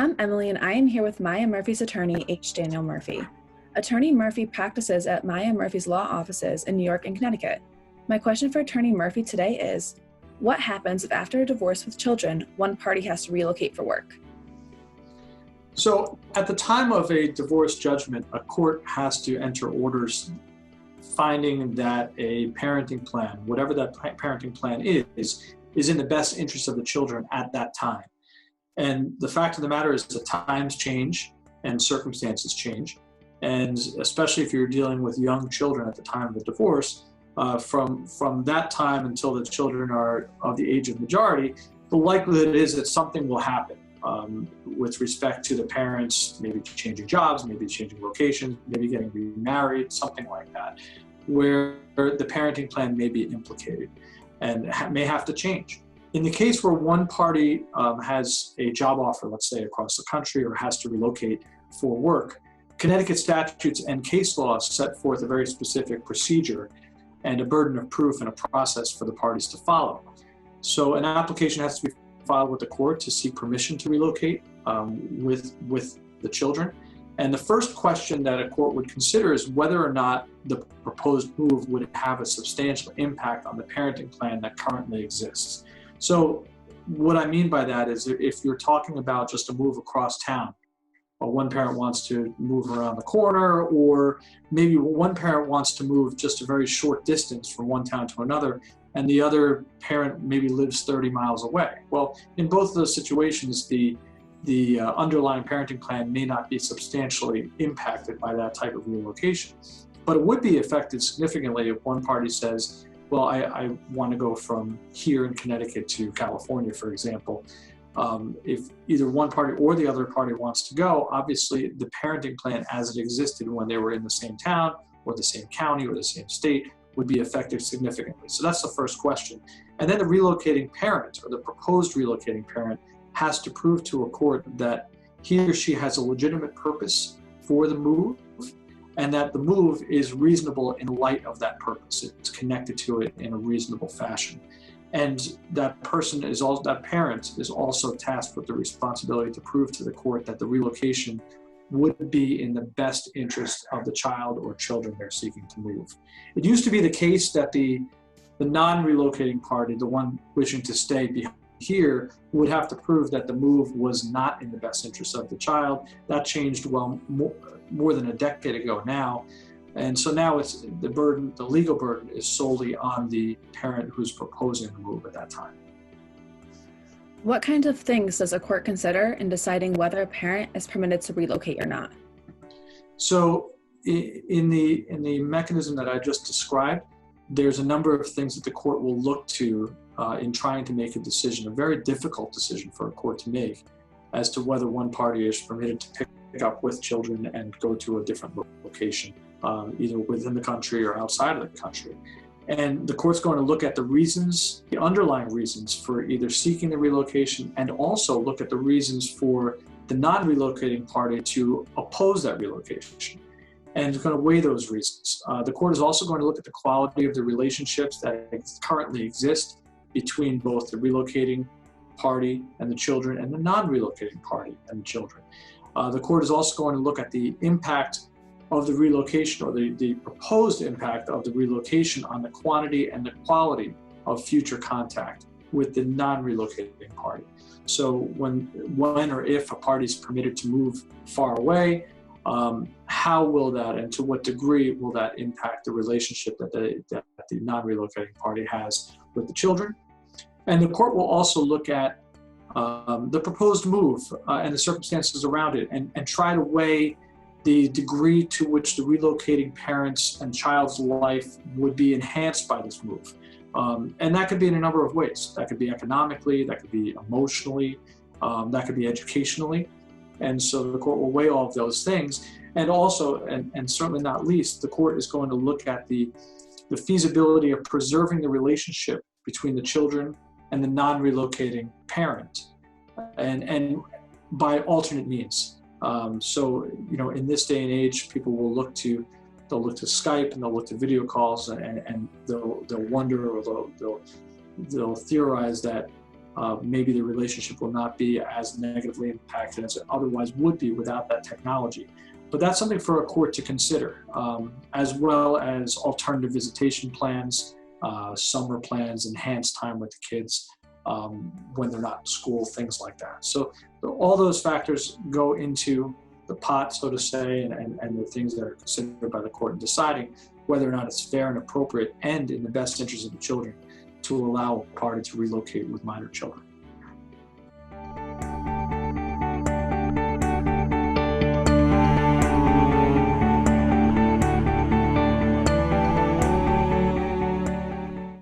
I'm Emily, and I am here with Maya Murphy's attorney, H. Daniel Murphy. Attorney Murphy practices at Maya Murphy's law offices in New York and Connecticut. My question for Attorney Murphy today is, what happens if after a divorce with children, one party has to relocate for work? So at the time of a divorce judgment, a court has to enter orders finding that a parenting plan, whatever that parenting plan is in the best interest of the children at that time. And the fact of the matter is that times change and circumstances change. And especially if you're dealing with young children at the time of the divorce, from that time until the children are of the age of majority, the likelihood is that something will happen with respect to the parents, maybe changing jobs, maybe changing locations, maybe getting remarried, something like that, where the parenting plan may be implicated and may have to change. In the case where one party has a job offer, let's say across the country, or has to relocate for work, Connecticut statutes and case laws set forth a very specific procedure and a burden of proof and a process for the parties to follow. So an application has to be filed with the court to seek permission to relocate with the children. And the first question that a court would consider is whether or not the proposed move would have a substantial impact on the parenting plan that currently exists. So what I mean by that is if you're talking about just a move across town, or one parent wants to move around the corner, or maybe one parent wants to move just a very short distance from one town to another, and the other parent maybe lives 30 miles away. Well, in both of those situations, the underlying parenting plan may not be substantially impacted by that type of relocation. But it would be affected significantly if one party says, well, I want to go from here in Connecticut to California, for example. If either one party or the other party wants to go, obviously the parenting plan as it existed when they were in the same town or the same county or the same state would be affected significantly. So that's the first question. And then the relocating parent or the proposed relocating parent has to prove to a court that he or she has a legitimate purpose for the move and that the move is reasonable in light of that purpose. It's connected to it in a reasonable fashion. And that parent is also tasked with the responsibility to prove to the court that the relocation would be in the best interest of the child or children they're seeking to move. It used to be the case that the non-relocating party, the one wishing to stay here, would have to prove that the move was not in the best interest of the child. That changed more than a decade ago now. And so now it's the legal burden is solely on the parent who's proposing the move at that time. What kinds of things does a court consider in deciding whether a parent is permitted to relocate or not? So in the mechanism that I just described, there's a number of things that the court will look to in trying to make a decision, a very difficult decision for a court to make, as to whether one party is permitted to pick up with children and go to a different location, either within the country or outside of the country. And the court's going to look at the reasons, the underlying reasons for either seeking the relocation, and also look at the reasons for the non-relocating party to oppose that relocation. And it's going to weigh those reasons. The court is also going to look at the quality of the relationships that currently exist between both the relocating party and the children and the non-relocating party and the children. The court is also going to look at the impact of the relocation, or the proposed impact of the relocation, on the quantity and the quality of future contact with the non-relocating party. So when or if a party is permitted to move far away, how will that and to what degree will that impact the relationship that the non-relocating party has with the children? And the court will also look at the proposed move and the circumstances around it, and try to weigh the degree to which the relocating parents and child's life would be enhanced by this move. And that could be in a number of ways. That could be economically, that could be emotionally, that could be educationally. And so the court will weigh all of those things. And also, and certainly not least, the court is going to look at the feasibility of preserving the relationship between the children and the non-relocating parent, and by alternate means. So, in this day and age, people will look to Skype, and they'll look to video calls, and they'll wonder, or they'll theorize that maybe the relationship will not be as negatively impacted as it otherwise would be without that technology. But that's something for a court to consider, as well as alternative visitation plans, summer plans, enhanced time with the kids when they're not in school, things like that. So all those factors go into the pot, so to say, and the things that are considered by the court in deciding whether or not it's fair and appropriate and in the best interest of the children to allow a party to relocate with minor children.